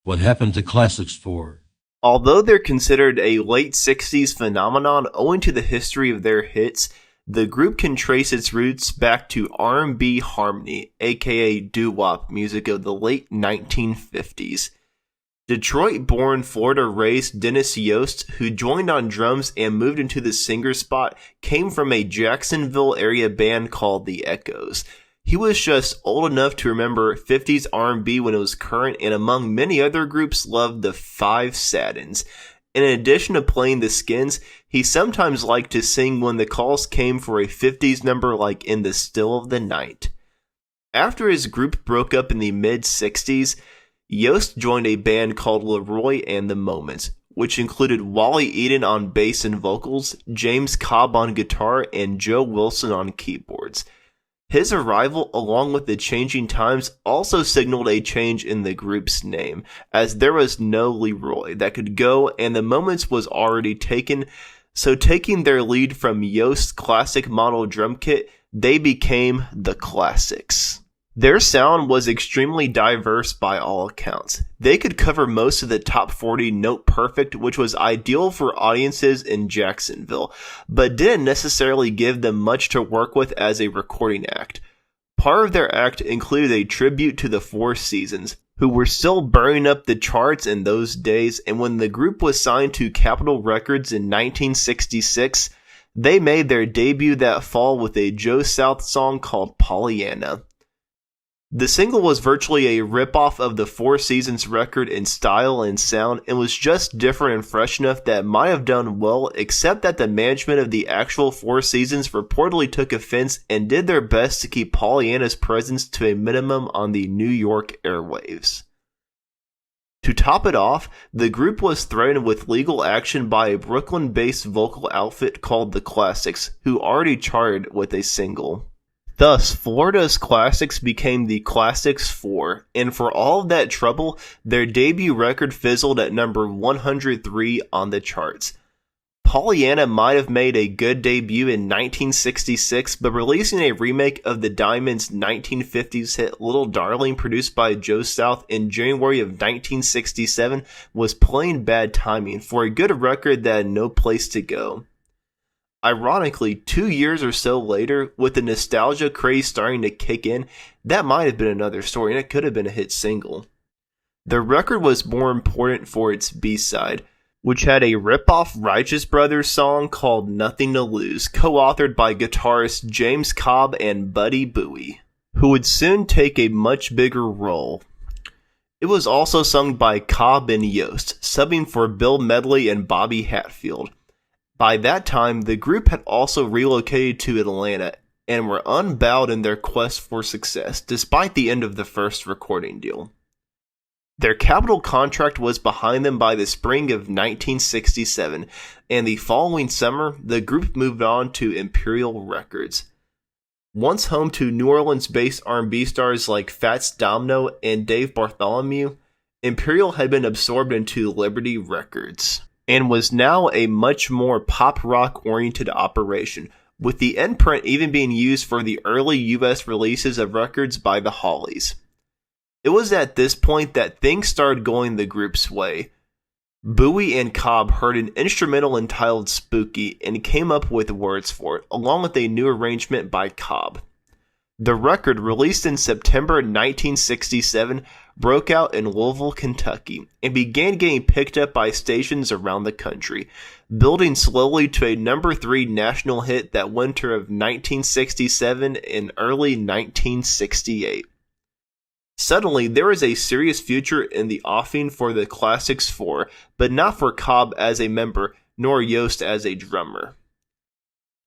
What happened to Classics 4? Although they're considered a late 60s phenomenon owing to the history of their hits, the group can trace its roots back to R&B harmony, aka doo-wop music of the late 1950s. Detroit-born, Florida-raised Dennis Yost, who joined on drums and moved into the singer spot, came from a Jacksonville area band called The Echoes. He was just old enough to remember 50s R&B when it was current, and among many other groups loved the Five Satins. In addition to playing the Skins, he sometimes liked to sing when the calls came for a 50s number like In the Still of the Night. After his group broke up in the mid-60s, Yost joined a band called Leroy and the Moments, which included Wally Eden on bass and vocals, James Cobb on guitar, and Joe Wilson on keyboards. His arrival, along with the changing times, also signaled a change in the group's name, as there was no Leroy that could go and the Moments was already taken, so taking their lead from Yost's classic model drum kit, they became the Classics. Their sound was extremely diverse by all accounts. They could cover most of the top 40 note perfect, which was ideal for audiences in Jacksonville, but didn't necessarily give them much to work with as a recording act. Part of their act included a tribute to the Four Seasons, who were still burning up the charts in those days, and when the group was signed to Capitol Records in 1966, they made their debut that fall with a Joe South song called Pollyanna. The single was virtually a rip-off of the Four Seasons record in style and sound, and was just different and fresh enough that it might have done well, except that the management of the actual Four Seasons reportedly took offense and did their best to keep Pollyanna's presence to a minimum on the New York airwaves. To top it off, the group was threatened with legal action by a Brooklyn-based vocal outfit called The Classics, who already charted with a single. Thus, Florida's Classics became the Classics 4, and for all of that trouble, their debut record fizzled at number 103 on the charts. Pollyanna might have made a good debut in 1966, but releasing a remake of the Diamonds' 1950s hit Little Darling, produced by Joe South in January of 1967, was plain bad timing for a good record that had no place to go. Ironically, 2 years or so later, with the nostalgia craze starting to kick in, that might have been another story, and it could have been a hit single. The record was more important for its B-side, which had a rip-off Righteous Brothers song called Nothing to Lose, co-authored by guitarist James Cobb and Buddy Bowie, who would soon take a much bigger role. It was also sung by Cobb and Yost, subbing for Bill Medley and Bobby Hatfield. By that time, the group had also relocated to Atlanta and were unbowed in their quest for success, despite the end of the first recording deal. Their Capitol contract was behind them by the spring of 1967, and the following summer, the group moved on to Imperial Records. Once home to New Orleans-based R&B stars like Fats Domino and Dave Bartholomew, Imperial had been absorbed into Liberty Records, and was now a much more pop-rock oriented operation, with the imprint even being used for the early US releases of records by the Hollies. It was at this point that things started going the group's way. Bowie and Cobb heard an instrumental entitled Spooky and came up with words for it, along with a new arrangement by Cobb. The record, released in September 1967, broke out in Louisville, Kentucky, and began getting picked up by stations around the country, building slowly to a number 3 national hit that winter of 1967 and early 1968. Suddenly, there was a serious future in the offing for the Classics 4, but not for Cobb as a member, nor Yost as a drummer.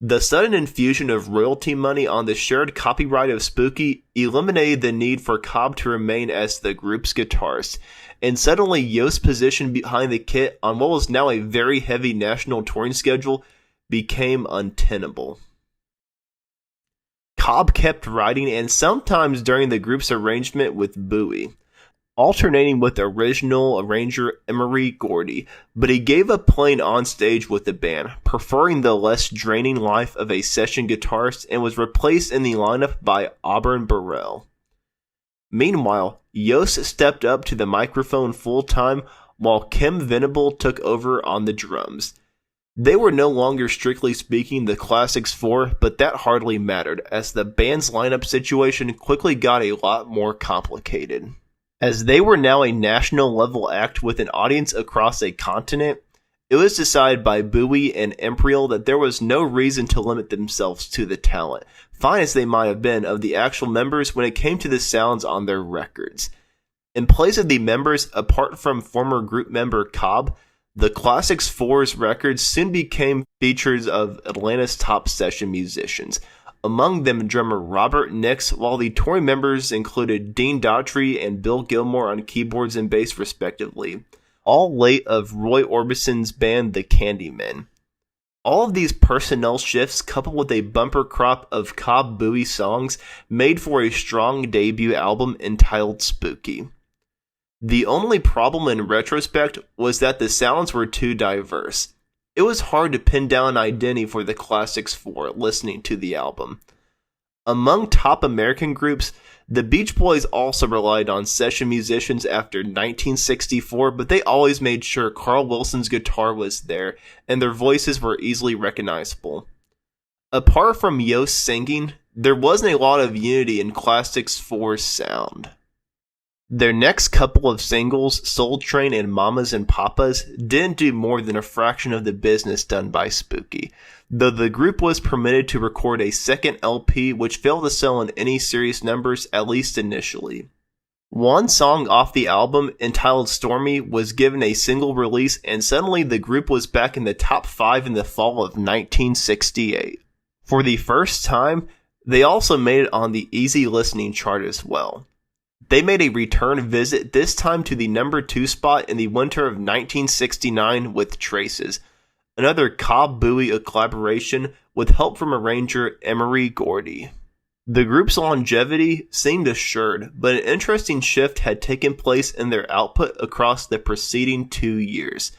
The sudden infusion of royalty money on the shared copyright of Spooky eliminated the need for Cobb to remain as the group's guitarist, and suddenly Yost's position behind the kit on what was now a very heavy national touring schedule became untenable. Cobb kept writing, and sometimes during the group's arrangement with Bowie, alternating with original arranger Emery Gordy, but he gave up playing on stage with the band, preferring the less draining life of a session guitarist, and was replaced in the lineup by Auburn Burrell. Meanwhile, Yost stepped up to the microphone full-time while Kim Venable took over on the drums. They were no longer strictly speaking the Classics 4, but that hardly mattered, as the band's lineup situation quickly got a lot more complicated. As they were now a national-level act with an audience across a continent, it was decided by Bowie and Imperial that there was no reason to limit themselves to the talent, fine as they might have been, of the actual members when it came to the sounds on their records. In place of the members, apart from former group member Cobb, the Classics 4's records soon became features of Atlanta's top session musicians, among them drummer Robert Nix, while the touring members included Dean Daughtry and Bill Gilmore on keyboards and bass respectively, all late of Roy Orbison's band The Candymen. All of these personnel shifts, coupled with a bumper crop of Cobb Bowie songs, made for a strong debut album entitled Spooky. The only problem in retrospect was that the sounds were too diverse. It was hard to pin down an identity for the Classics 4 listening to the album. Among top American groups, the Beach Boys also relied on session musicians after 1964, but they always made sure Carl Wilson's guitar was there and their voices were easily recognizable. Apart from Yost singing, there wasn't a lot of unity in Classics 4's sound. Their next couple of singles, Soul Train and Mamas and Papas, didn't do more than a fraction of the business done by Spooky, though the group was permitted to record a second LP which failed to sell in any serious numbers, at least initially. One song off the album, entitled Stormy, was given a single release, and suddenly the group was back in the top 5 in the fall of 1968. For the first time, they also made it on the easy listening chart as well. They made a return visit, this time to the number 2 spot in the winter of 1969 with Traces, another Cobb Bowie collaboration with help from arranger Emery Gordy. The group's longevity seemed assured, but an interesting shift had taken place in their output across the preceding 2 years.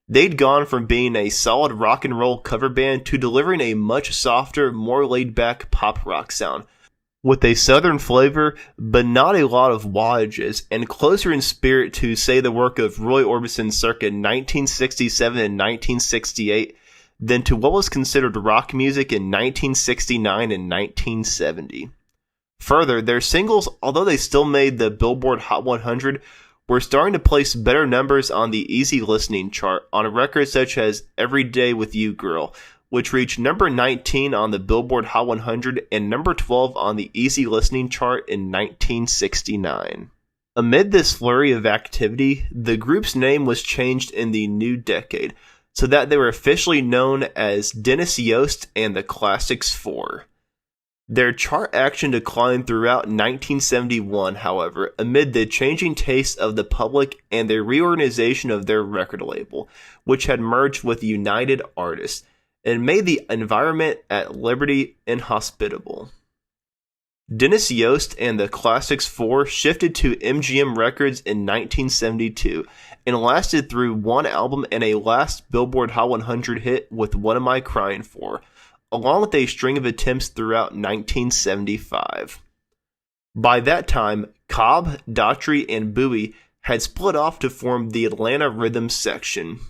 They'd gone from being a solid rock and roll cover band to delivering a much softer, more laid-back pop rock sound, with a southern flavor, but not a lot of wattages, and closer in spirit to, say, the work of Roy Orbison circa 1967 and 1968, than to what was considered rock music in 1969 and 1970. Further, their singles, although they still made the Billboard Hot 100, were starting to place better numbers on the easy listening chart on records such as Every Day With You Girl, which reached number 19 on the Billboard Hot 100 and number 12 on the easy listening chart in 1969. Amid this flurry of activity, the group's name was changed in the new decade, so that they were officially known as Dennis Yost and the Classics 4. Their chart action declined throughout 1971, however, amid the changing tastes of the public and the reorganization of their record label, which had merged with United Artists, and made the environment at Liberty inhospitable. Dennis Yost and the Classics 4 shifted to MGM Records in 1972 and lasted through one album and a last Billboard Hot 100 hit with What Am I Crying For, along with a string of attempts throughout 1975. By that time, Cobb, Daughtry, and Bowie had split off to form the Atlanta Rhythm section.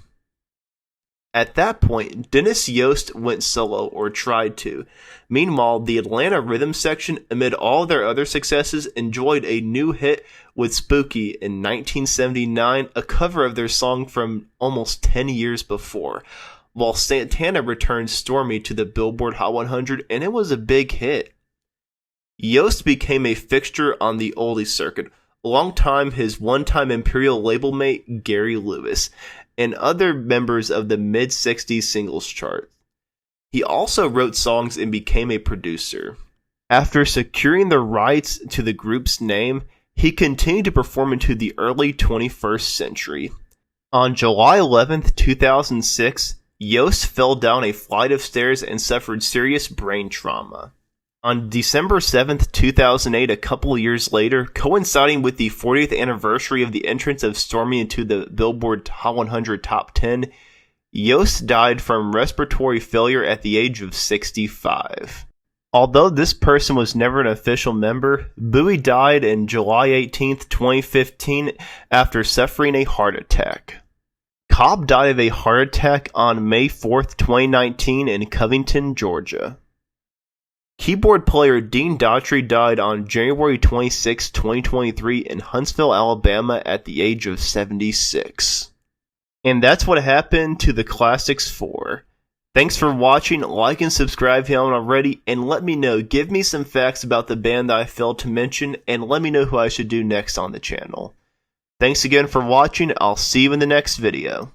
At that point, Dennis Yost went solo, or tried to. Meanwhile, the Atlanta Rhythm section, amid all their other successes, enjoyed a new hit with Spooky in 1979, a cover of their song from almost 10 years before, while Santana returned Stormy to the Billboard Hot 100, and it was a big hit. Yost became a fixture on the oldies circuit, alongside his one-time Imperial label mate Gary Lewis, and other members of the mid-60s singles chart. He also wrote songs and became a producer. After securing the rights to the group's name, he continued to perform into the early 21st century. On July 11, 2006, Yost fell down a flight of stairs and suffered serious brain trauma. On December 7, 2008, a couple years later, coinciding with the 40th anniversary of the entrance of Stormy into the Billboard Hot 100 Top 10, Yost died from respiratory failure at the age of 65. Although this person was never an official member, Bowie died on July 18, 2015 after suffering a heart attack. Cobb died of a heart attack on May 4, 2019 in Covington, Georgia. Keyboard player Dean Daughtry died on January 26, 2023 in Huntsville, Alabama at the age of 76. And that's what happened to the Classics 4. Thanks for watching, like and subscribe if you haven't already, and let me know, give me some facts about the band that I failed to mention, and let me know who I should do next on the channel. Thanks again for watching, I'll see you in the next video.